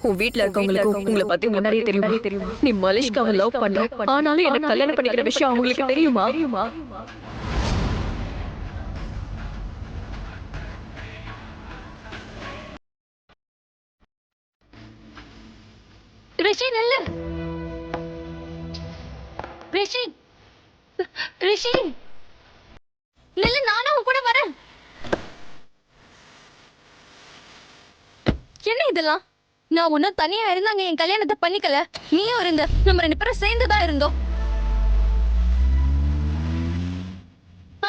உன் வீட்ல இருக்கவங்களுக்கு உங்களை பத்தி முன்னாடியே தெரியுமா? நீ மலிஷ்காவை லவ் பண்ண, ஆனாலும் எனக்கு கல்யாணம் பண்ணிக்கிற விஷயம் அவங்களுக்கு தெரியுமா? ரிஷி நில்லு. ரிஷி ரிஷி நில்லு, நானும் உன் கூட வரேன். என்ன இதெல்லாம்? நான் ஒன்னும் தனியா இருந்தாங்க என் கல்யாணத்தை பண்ணிக்கல. நீயும் இருந்த, நம்ம 2 பேரும் சேர்ந்துதான் இருந்தோம்.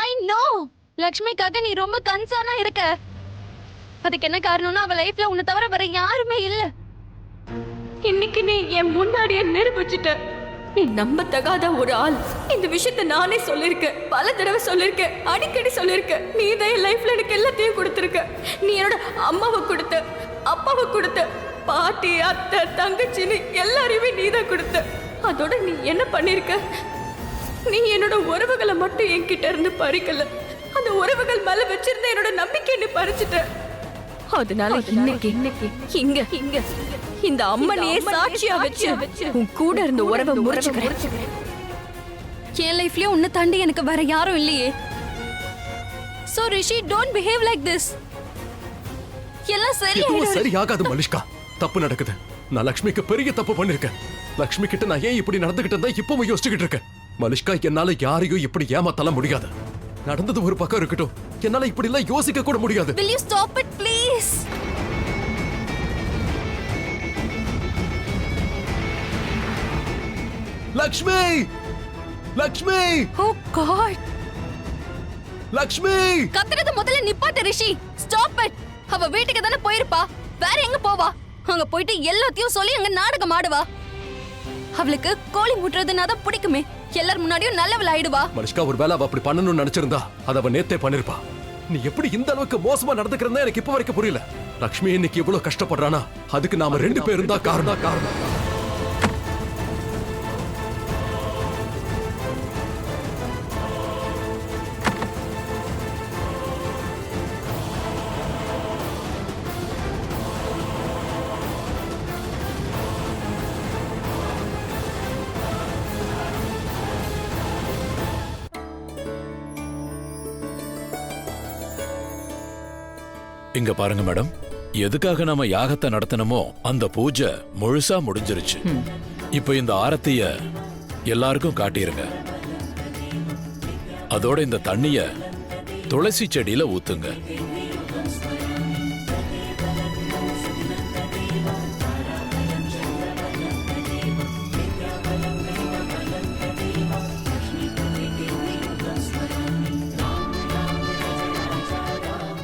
ஐ நோ, லக்ஷ்மிக்காக நீ ரொம்ப கன்சர்னா இருக்க. அதுக்கு என்ன காரணம்னா அவ லைஃப்ல உன்னை தவிர வேற யாருமே இல்ல. இன்னைக்கு நீ என் முன்னாடியே நிரூபிச்சுட்ட. நீ நம்ப தகாத ஒரு ஆள். இந்த விஷயத்த நானே சொல்லிருக்கேன், பல தடவை சொல்லிருக்கேன், அடிக்கடி சொல்லிருக்கேன். நீ தான் என் லைஃப்ல எனக்கு எல்லாத்தையும் கொடுத்துருக்க. நீ என்னோட அம்மாவை கொடுத்த, அப்பாவை கொடுத்த, பாட்டி, அத்தை, தங்கச்சின்னு எல்லாரையுமே நீ தான் கொடுத்த. அதோட நீ என்ன பண்ணிருக்க? நீ என்னோட உறவுகளை மட்டும் என்கிட்ட இருந்து பறிக்கல, அந்த உறவுகள் மேல வச்சிருந்த என்னோட நம்பிக்கை நீ பறிச்சுட்ட. அதனால இன்னைக்கு இங்க இங்க இந்த அம்மனையே சாட்சியா வச்சு உன் கூட இருந்த உறவை முறிச்சுக்கிறேன். என் லைஃப்லயே உன்னை தாண்டி எனக்கு வேற யாரும் இல்லையே. So Rishi, don't behave like this. எல்லாம் சரியாகாது மலிஷ்கா. தப்பு நடக்குது. நான் லக்ஷ்மிக்கு பெரிய தப்பு பண்ணிருக்கேன். லக்ஷ்மி கிட்ட நான் ஏன் இப்படி நடந்துகிட்டதா இப்பவும் யோசிச்சுக்கிட்டு இருக்கேன். மலிஷ்கா, என்னால யாரையும் இப்படி ஏமாத்தலாம் முடியாது. நடந்தது ஒரு பக்கம் இருக்கட்டும், என்னால இப்படி எல்லாம் யோசிக்க கூட முடியாது. Will you stop it please? Lakshmi, Lakshmi, Oh God. Lakshmi. கத்துறது முதல்ல நிப்பாட்டு ரிஷி. Stop it. அவ வீட்டுக்கு தானே போயிருப்பா, வேற எங்க போவா? அங்க போயிட்டு எல்லாத்தையும் சொல்லி அங்க நாடகம் ஆடுவா. அவளுக்கு கோழி முட்டுறதுன்னா தான் பிடிக்குமே. எல்லாரும் முன்னாடியும் நல்லவள் ஆயிடுவா. மலிஷ்கா, ஒரு வேலை அவ அப்படி பண்ணணும்னு நினைச்சிருந்தா அத அவ நேத்தே பண்ணிருப்பா. நீ எப்படி இந்த அளவுக்கு மோசமா நடந்துக்கிறதா எனக்கு இப்ப வரைக்கும் புரியல. லக்ஷ்மி இன்னைக்கு இவ்வளவு கஷ்டப்படுறானா அதுக்கு நாம 2 பேரும் தான் காரணம். இங்க பாருங்க மேடம், எதுக்காக நாம யாகத்தை நடத்தணுமோ அந்த பூஜை முழுசா முடிஞ்சிருச்சு. இப்ப இந்த ஆரத்திய எல்லாருக்கும் காட்டிருங்க. அதோட இந்த தண்ணிய துளசி செடியில ஊத்துங்க.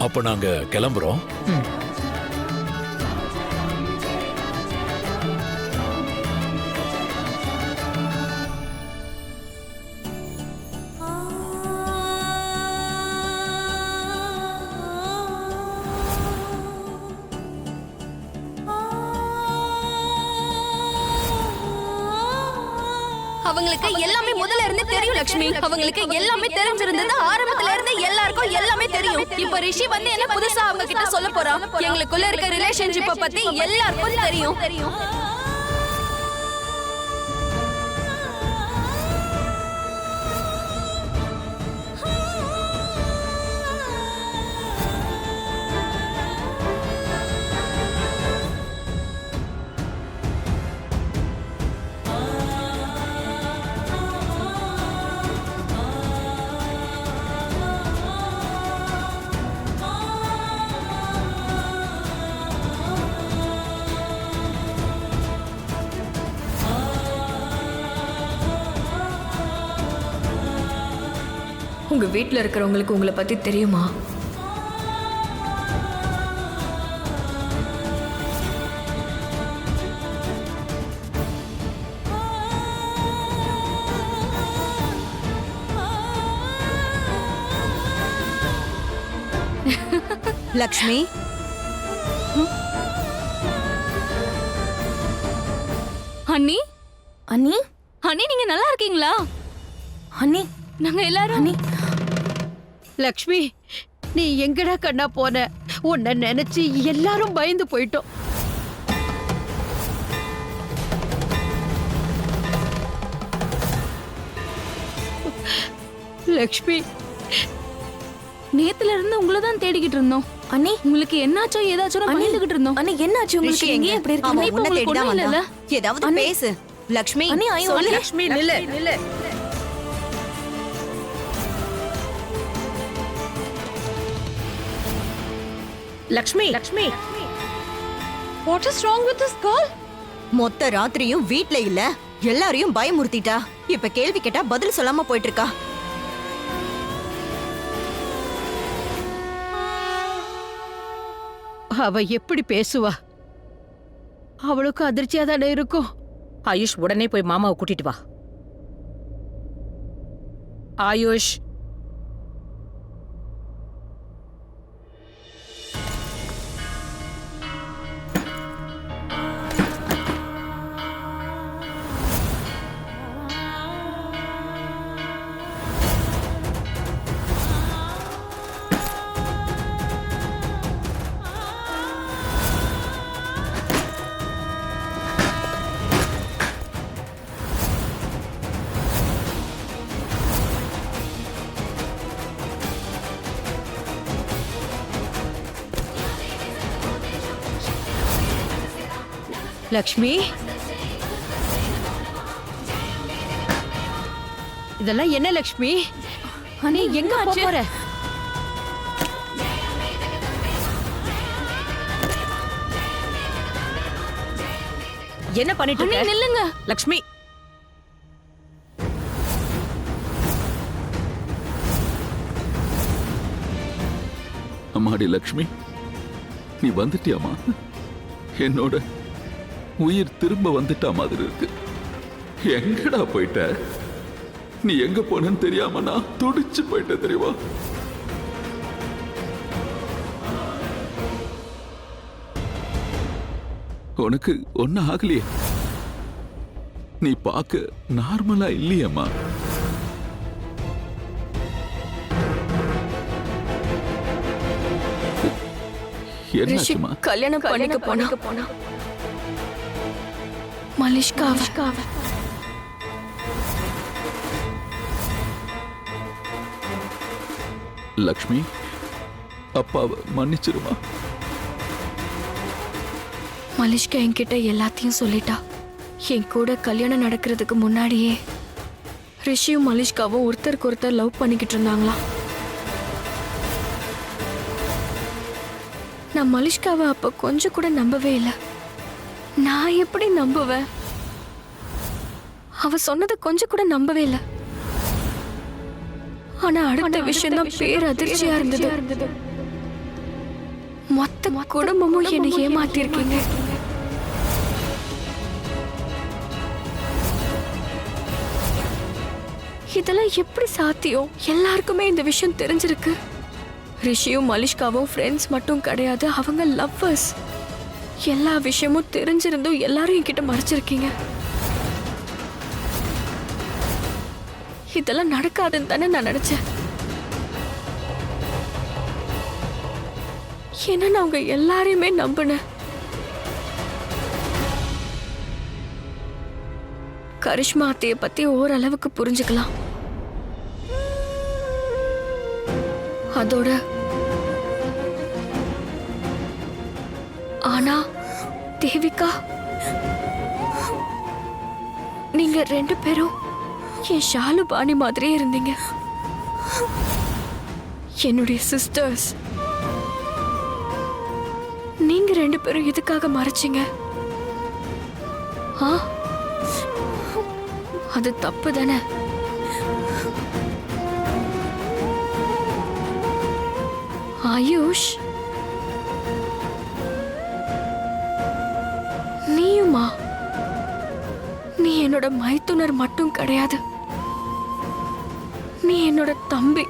அப்ப நாங்க கிளம்புறோம். அவங்களுக்கு எல்லாமே முதல்ல இருந்து தெரியும் லட்சுமி. அவங்களுக்கு எல்லாமே தெரிஞ்சிருந்தது. ஆரம்பத்துல இருந்து எல்லாருக்கும் எல்லாமே தெரியும். இப்ப ரிஷி வந்து என்ன புதுசா அவங்க கிட்ட சொல்ல போறான்? எங்களுக்குள்ள இருக்க ரிலேஷன்ஷிப்பை பத்தி எல்லாருக்கும் தெரியும். உங்க வீட்ல இருக்கிறவங்களுக்கு உங்களை பத்தி தெரியுமா? லக்ஷ்மி, அண்ணி, அண்ணி, அண்ணி நீங்க நல்லா இருக்கீங்களா? அண்ணி, நாங்க எல்லாரும் அண்ணி. லக்ஷ்மி, நீ எங்கடா கண்ணா போன? உன்னை நினைச்சு எல்லாரும் பயந்து போயிட்டோம். லக்ஷ்மி நேத்துல இருந்து உங்களை தான் தேடிக்கிட்டு இருந்தோம். அண்ணி உங்களுக்கு என்னாச்சோ ஏதாச்சோ பயந்துகிட்டு இருந்தோம். அண்ணி என்னாச்சு உங்களுக்கு? ரிஷி எங்க எங்க? இப்படி அண்ணி, இருக்கீங்க? இப்ப உங்களுக்கு தேடிதான் ஒண்ணும் இல்லைல்ல? வந்தா. ஏதாவது பேசு லக்ஷ்மி. அண்ணி, ஐயோ, சொல்லு. அண்ணி. லக்ஷ்மி நில்லு நில்லு. Lakshmi Lakshmi What is wrong with this girl? மொத்த ராத்திரியும் வீட்ல இல்ல, எல்லாரையும் பயமுறுத்திட்டா. இப்ப கேள்வி கேட்டா பதில் சொல்லாம போயிட்டு இருக்கா. அவ எப்படி பேசுவா? அவளுக்கு அதிர்ச்சியா தானே இருக்கும். ஆயுஷ், உடனே போய் மாமாவை கூட்டிட்டு வா. ஆயுஷ், லக்ஷ்மி, இதெல்லாம் என்ன லக்ஷ்மி? நீ எங்க போற? என்ன பண்ணிட்டு அண்ணி, இருக்க? நில்லுங்க. லக்ஷ்மி, அம்மாடி லக்ஷ்மி, நீ வந்துட்டியாமா? என்னோட உயிர் திரும்ப வந்துட்டா மாதிரி இருக்கு. எங்கடா போயிட்ட? நீ எங்க போனன்னு தெரியாம நான் துடிச்சு போயிட்ட தெரியுமா? உனக்கு ஒன்னும் ஆகலையே? நீ பார்க்க நார்மலா இல்லையம்மா. ரிஷி என்னாச்சுமா? கல்யாணம் பண்ணிக்க போனா மலிஷ்காவை லக்ஷ்மி, அப்பாவை மன்னிச்சிருமா. மலிஷ்கா என்கிட்ட எல்லாத்தையும் சொல்லிட்டா. என் கூட கல்யாணம் நடக்கிறதுக்கு முன்னாடியே ரிஷியும் மலிஷ்காவும் ஒருத்தருக்கு ஒருத்தர் லவ் பண்ணிக்கிட்டு இருந்தாங்களாம். நான் மலிஷ்காவை அப்ப கொஞ்சம் கூட நம்பவே இல்லை. நான் எப்படி நம்புவேன்? அவ சொன்னதை கொஞ்சம் கூட நம்பவே இல்லை. ஆனா அடுத்த விஷயம் தான் பேரதிர்ச்சியா இருந்தது. மொத்த குடும்பமும் என்னை ஏமாத்திருக்கீங்க. இதெல்லாம் எப்படி சாத்தியம்? எல்லாருக்குமே இந்த விஷயம் தெரிஞ்சிருக்கு. ரிஷியும் மலிஷ்காவும் ஃப்ரெண்ட்ஸ் மட்டும் கிடையாது, அவங்க லவ்வர்ஸ். எல்லா விஷயமும் தெரிஞ்சிருந்தும் எல்லாரும் என்கிட்ட மறைச்சிருக்கீங்க. இதெல்லாம் நடக்காதுன்னு தானே நான் நினைச்சேன். ஏன்னா நான் அவங்க எல்லாரையுமே நம்பினேன். கரிஷ்மா அத்தைய பத்தி ஓரளவுக்கு புரிஞ்சுக்கலாம். அதோட ஆனா தேவிகா, நீங்க ரெண்டு பேரும் என் ஷாலு பாணி மாதிரியே இருந்தீங்க. என்னுடைய சிஸ்டர்ஸ். நீங்க ரெண்டு பேரும் எதுக்காக மறைச்சீங்க? அது தப்பு தானே? ஆயுஷ், நீயுமா? நீ என்னோட மைத்துனர் மட்டும் கிடையாது, நீ என்னோட தம்பி,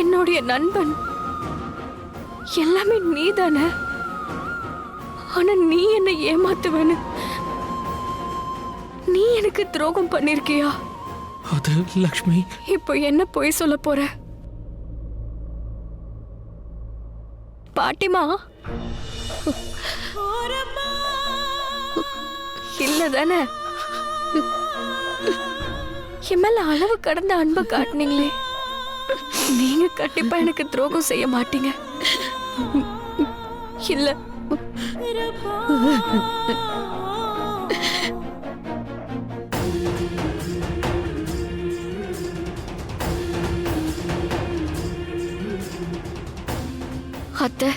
என்னுடைய நண்பன், எல்லாமே நீதானே. ஆனா நீ என்னை ஏமாத்துவேன்னு நீ எனக்கு துரோகம் பண்ணிருக்கியா? அது லக்ஷ்மி, இப்போ என்ன பொய் சொல்ல போற? பாட்டிமா, இல்லதானே? என் மேல அளவு கடந்த அன்பை காட்டினீங்களே, நீங்க கண்டிப்பா எனக்கு துரோகம் செய்ய மாட்டீங்க. இல்ல. அத்தை,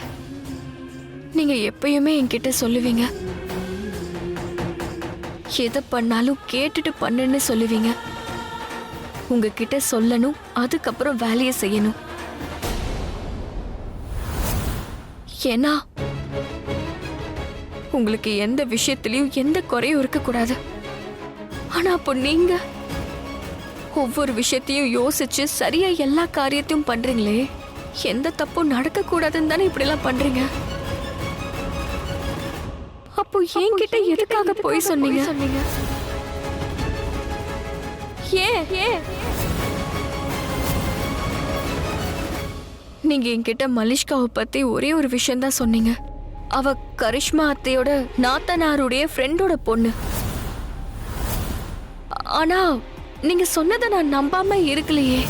நீங்க எப்பயுமே என்கிட்ட சொல்லுவீங்க, எதை பண்ணாலும் கேட்டுட்டு பண்ணுன்னு சொல்லுவீங்க. உங்ககிட்ட சொல்லணும், அதுக்கப்புறம் வேலையை செய்யணும். ஏன்னா உங்களுக்கு எந்த விஷயத்திலயும் எந்த குறையும் இருக்கக்கூடாது. ஆனா அப்போ நீங்க ஒவ்வொரு விஷயத்தையும் யோசிச்சு சரியா எல்லா காரியத்தையும் பண்றீங்களே, எந்த தப்பும் நடக்க கூடாதுன்னு தானே இப்படி எல்லாம் பண்றீங்க. அப்போ என்கிட்ட எதுக்காக போய் சொன்னீங்க? ஏன் நீங்க என்கிட்ட மலிஷ்காவை பத்தி ஒரே ஒரு விஷயம் தான் சொன்னீங்க. அவ கரிஷ்மா அத்தையோட நாத்தனாருடைய ஃப்ரெண்டோட பொண்ணு. ஆனா நீங்க சொன்னதை நான் நம்பாம இருக்கலையே.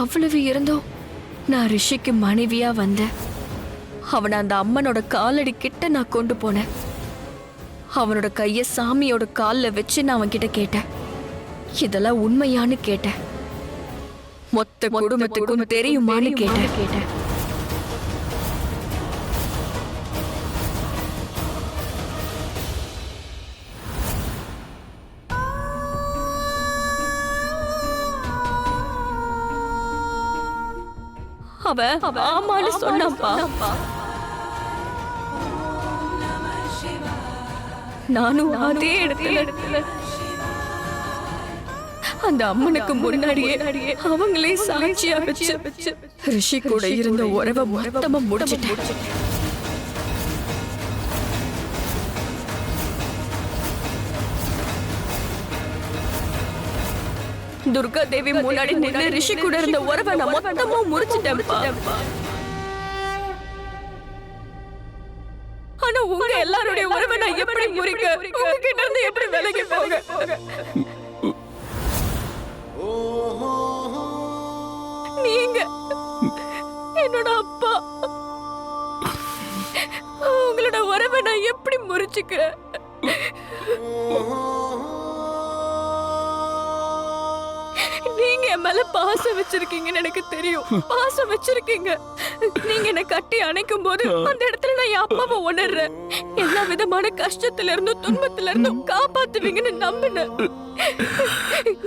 அவ்வளவு இருந்தோம் நான் ரிஷிக்கு மனைவியா வந்தேன். அவனை அந்த அம்மனோட காலடி கிட்ட நான் கொண்டு போனேன். அவனோட கைய சாமியோட கால்ல வச்சு நான் அவன்கிட்ட கேட்டேன், இதெல்லாம் உண்மையான்னு கேட்டேன். மொத்த குடும்பத்துக்கும் தெரியுமான்னு கேட்டேன். அவ ஆமான்னு சொன்னாப்பா. நானும் அதே இடத்துல அந்த அம்மனுக்கு முன்னாடியே அவங்களே சாட்சியா வச்சு ரிஷி கூட இருந்த உறவை மொத்தமா முடிச்சிட்டேன். துர்கா தேவி முன்னாடி நின்று ரிஷி கூட இருந்த உறவை நான் மொத்தமா முறிச்சிட்டேன்ப்பா. ஆனா உங்க எல்லாருடைய உறவை நான் எப்படி முறிக்க, உங்ககிட்ட இருந்து எப்படி விலகி போக? நீங்க என்னோட அப்பா, உங்களோட உறவை நான் எப்படி முறிச்சுக்கிறேன்? நீங்க என் மேல பாசம் வச்சிருக்கீங்கன்னு எனக்கு தெரியும். பாசம் வச்சிருக்கீங்க. நீங்க என்ன கட்டி அணைக்கும் போது அந்த இடத்துல நான் என் அப்பாவை உணர்றேன். எல்லா விதமான கஷ்டத்துல இருந்தும் துன்பத்துல இருந்தும் காப்பாத்துவீங்கன்னு நம்பினேன்.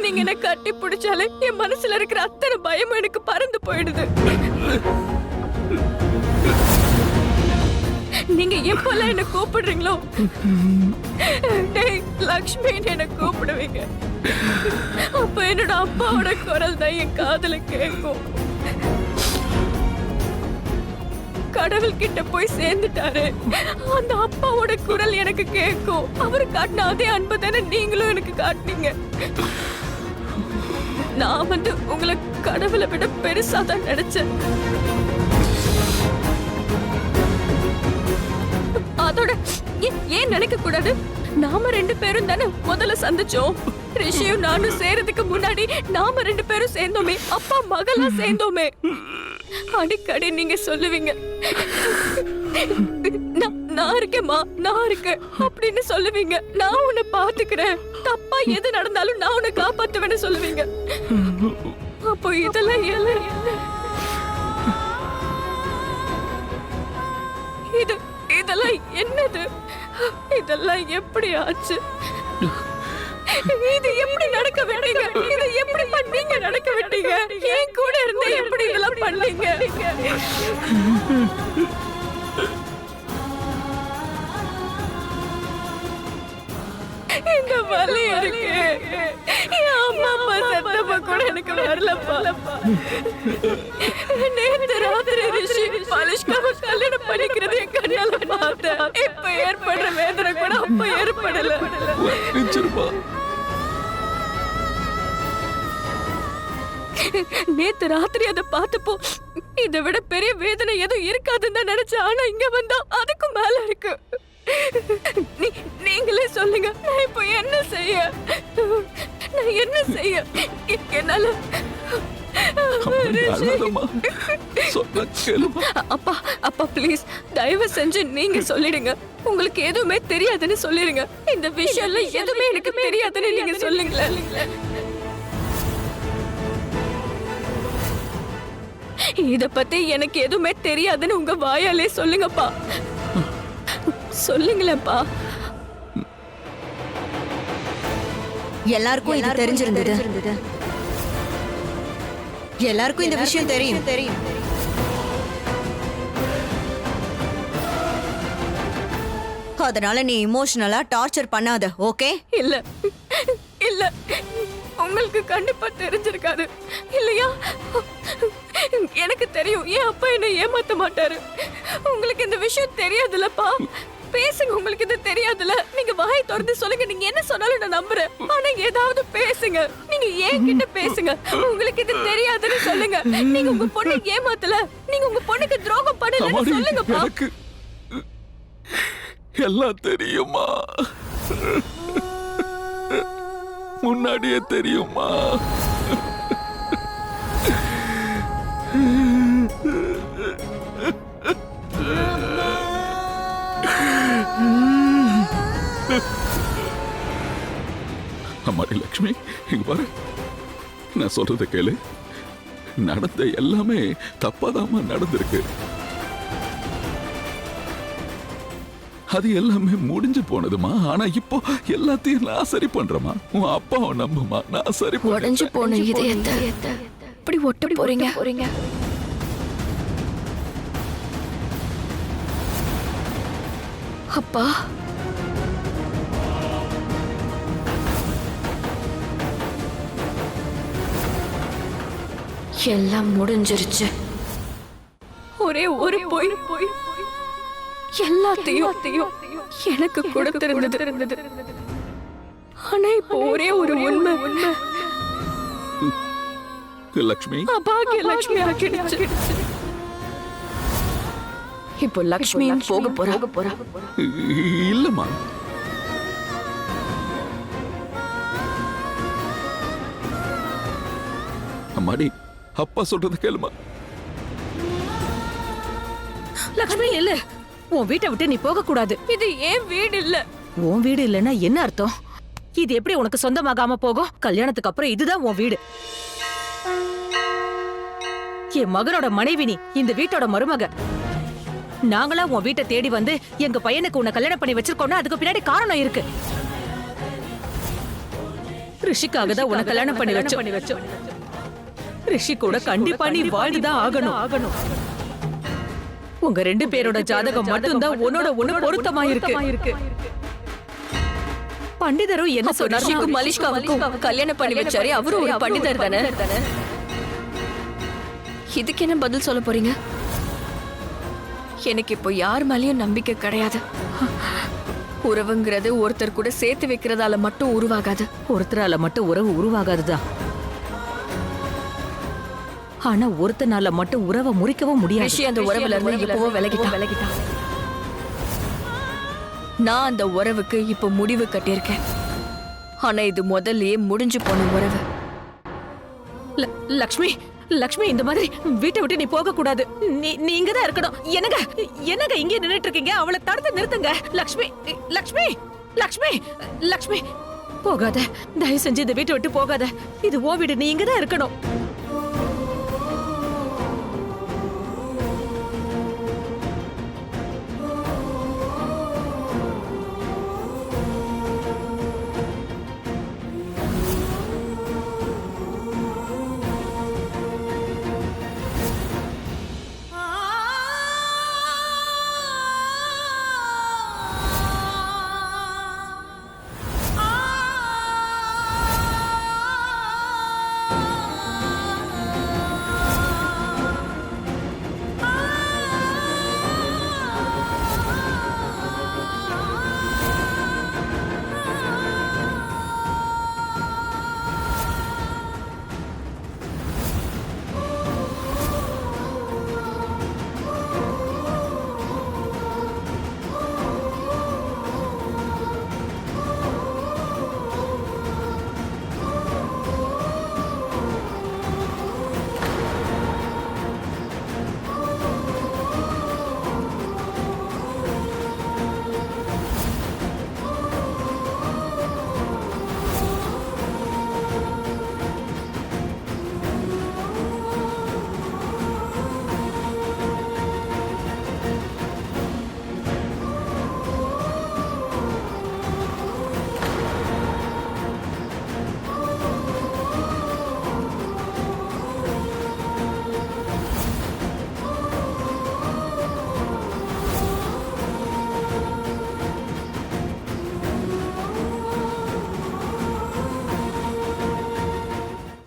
நீங்க என்ன கட்டி பிடிச்சாலே என் மனசுல இருக்கிற அத்தனை பயமும் எனக்கு பறந்து போயிடுது. நீங்க எப்பெல்லாம் என்ன கூப்பிடுறீங்களோ, டேய் லக்ஷ்மின்னு என்ன கூப்பிடுவீங்க. அப்ப என்னோட அப்பாவோட குரல் தான் என் காதுல கேட்கும். கடவுள் கிட்ட போய் சேர்ந்துட்டாரு, அந்த அப்பாவோட குரல் எனக்கு கேட்கும். அவரு காட்டின அதே அன்பு தானே நீங்களும் எனக்கு காட்டினீங்க. நான் உங்களை கடவுளை விட பெருசா தான் நினைச்சேன். அதோட ஏன் நினைக்க கூடாது? நாம 2 பேரும் தானே முதல்ல சந்திச்சோம். ரிஷியும் நானும் சேர்றதுக்கு முன்னாடி நாம 2 பேரும் சேர்ந்தோமே, அப்பா மகளா சேர்ந்தோமே. அடிக்கடி நீங்க சொல்லுவீங்க, நான் இருக்கேம்மா, நான் இருக்கேன் அப்படின்னு சொல்லுவீங்க. நான் உன்னை பாத்துக்கிறேன், தப்பா எது நடந்தாலும் நான் உன்னை காப்பாத்துவேன்னு சொல்லுவீங்க. அப்போ இதெல்லாம் இதெல்லாம் என்னது? இதெல்லாம் எப்படி ஆச்சு? இது எப்படி நடக்க விட்டீங்க? இது எப்படி பண்ணீங்க? நடக்க விட்டீங்க? ஏன் கூட இருந்து எப்படி இதெல்லாம் பண்ணீங்க? இந்த வலி இருக்கு. என் அம்மா அப்பா செத்தப்ப கூட எனக்கு வரலப்பா. நேத்து ராத்திரி ரிஷி மலிஷ்காவை கல்யாணம் பண்ணிக்கிறது என் கண்ணால பார்த்தேன். இப்ப ஏற்படுற வேதனை கூட அப்ப ஏற்படல. நேத்து ராத்திரி அதை பார்த்தப்போ இதை விட பெரிய வேதனை எதுவும் இருக்காதுன்னு தான் நினைச்சேன். ஆனா இங்க வந்தா அதுக்கும் மேல இருக்கு. நீங்களே சொல்லுங்க, நான் இப்போ என்ன செய்ய? நான் என்ன செய்ய? என்னால அழாதம்மா. சொன்னா கேளுமா. அப்பா அப்பா ப்ளீஸ் தயவு செஞ்சு நீங்க சொல்லிடுங்க. உங்களுக்கு எதுவுமே தெரியாதுன்னு சொல்லிடுங்க. இந்த விஷயம்ல எதுவுமே எனக்கு தெரியாதுன்னு நீங்க சொல்லுங்களேன். இத பத்தி எனக்கு எதுவுமே தெரியாதுன்னு உங்க வாயாலே சொல்லுங்கப்பா. சொல்லுங்களேன்ப்பா. எல்லாருக்கும் இது தெரிஞ்சிருந்தது. எல்லாருக்கும் இந்த விஷயம் தெரியும். அதனால நீ இமோஷனலா டார்ச்சர் பண்ணாத, ஓகே? இல்ல இல்ல உங்களுக்கு கண்டிப்பா தெரிஞ்சிருக்காது இல்லையா? எனக்கு தெரியும் என் அப்பா என்ன ஏமாத்த மாட்டாரு. உங்களுக்கு இந்த விஷயம் தெரியாதுலப்பா. பேசுங்க, உங்களுக்கு இது தெரியாதுல. நீங்க வாயை திறந்து சொல்லுங்க. நீங்க என்ன சொன்னாலும் நான் நம்புறேன். ஆனா ஏதாவது பேசுங்க. நீங்க என்கிட்ட பேசுங்க. உங்களுக்கு இது தெரியாதுன்னு சொல்லுங்க. நீங்க உங்க பொண்ணை ஏமாத்தல. நீங்க உங்க பொண்ணுக்கு துரோகம் பண்ணலன்னு அம்மாடி, சொல்லுங்கப்பா. எனக்கு எல்லாம் தெரியுமா? முன்னாடியே தெரியுமா? அம்மாடி லக்ஷ்மி, இங்க பாரு, நான் சொல்றத கேளு. நடந்த எல்லாமே தப்பாதாம்மா நடந்திருக்கு. அது எல்லாமே முடிஞ்சு போனதுமா. ஆனா இப்போ எல்லாத்தையும் நான் சரி பண்றேமா. உன் அப்பாவை நம்புமா, நான் சரி உடைஞ்சு போன இதயத்தை இப்படி ஒட்ட போறீங்க. அப்பா எல்லாம் முடிஞ்சிருச்சு. ஒரே ஒரு போய் எல்லாத்தையும் எனக்கு கொடுத்திருந்தது. ஆனா இப்போ ஒரே ஒரு உண்மை லக்ஷ்மி. அபாகிய லக்ஷ்மி ஆக்கிடுச்சு. இப்போ லக்ஷ்மியும் போக போறா. இல்லம்மா, அம்மாடி, அப்பா சொல்றது கேளுமா. லக்ஷ்மி இல்ல, உன் வீட்டை விட்டு நீ போக கூடாது. இது ஏன் வீடு இல்ல. உன் வீடு இல்லைன்னா என்ன அர்த்தம்? இது எப்படி உனக்கு சொந்தமாகாம போகும்? கல்யாணத்துக்கு அப்புறம் இதுதான் உன் வீடு. என் மகனோட மனைவி நீ, இந்த வீட்டோட மருமக. நாங்களா உன் வீட்டை தேடி வந்து எங்க பையனுக்கு உன்னை கல்யாணம் பண்ணி வச்சிருக்கோம்னா அதுக்கு பின்னாடி காரணம் இருக்கு. ரிஷிக்காக தான் உன்னை கல்யாணம் பண்ணி வச்சோம். ரிஷி கூட கண்டிப்பா நீ வாழ்ந்துதான் ஆகணும். உங்க ரெண்டு பேரோட ஜாதகம் மட்டும்தான் உன்னோட ஒண்ணு பொருத்தமா இருக்கு. பண்டிதரும் என்ன சொன்னாரு? ரிஷிக்கும் மலிஷ்காவுக்கும் கல்யாணம் பண்ணி வச்சாரு. அவரும் ஒரு பண்டிதர் தானே. இதுக்கு என்ன பதில் சொல்ல போறீங்க? எனக்கு இப்போ யார் மேலயும் நம்பிக்கை கிடையாது. உறவுங்கிறது ஒருத்தர் கூட சேர்த்து வைக்கிறதால மட்டும் உருவாகாது. ஒருத்தரால மட்டும் உறவு உருவாகாதுதான். ஆனா ஒருத்தனால மட்டும் உறவை முறிக்கவும் முடியாது. ரிஷி அந்த உறவுல இருந்து இப்பவோ விலகிட்டான். நான் அந்த உறவுக்கு இப்போ முடிவு கட்டியிருக்கேன். ஆனா இது முதல்லயே முடிஞ்சு போன உறவு. லக்ஷ்மி இந்த மாதிரி வீட்டை விட்டு நீ போக கூடாது. நீ இங்கதான் இருக்கணும். என்னங்க இங்கே நின்னுட்டு இருக்கீங்க? அவளை தடுத்து நிறுத்துங்க. லக்ஷ்மி போகாத. தயவு செஞ்சு இந்த வீட்டை விட்டு போகாத. இது ஓ வீடு, நீ இங்கதான் இருக்கணும்.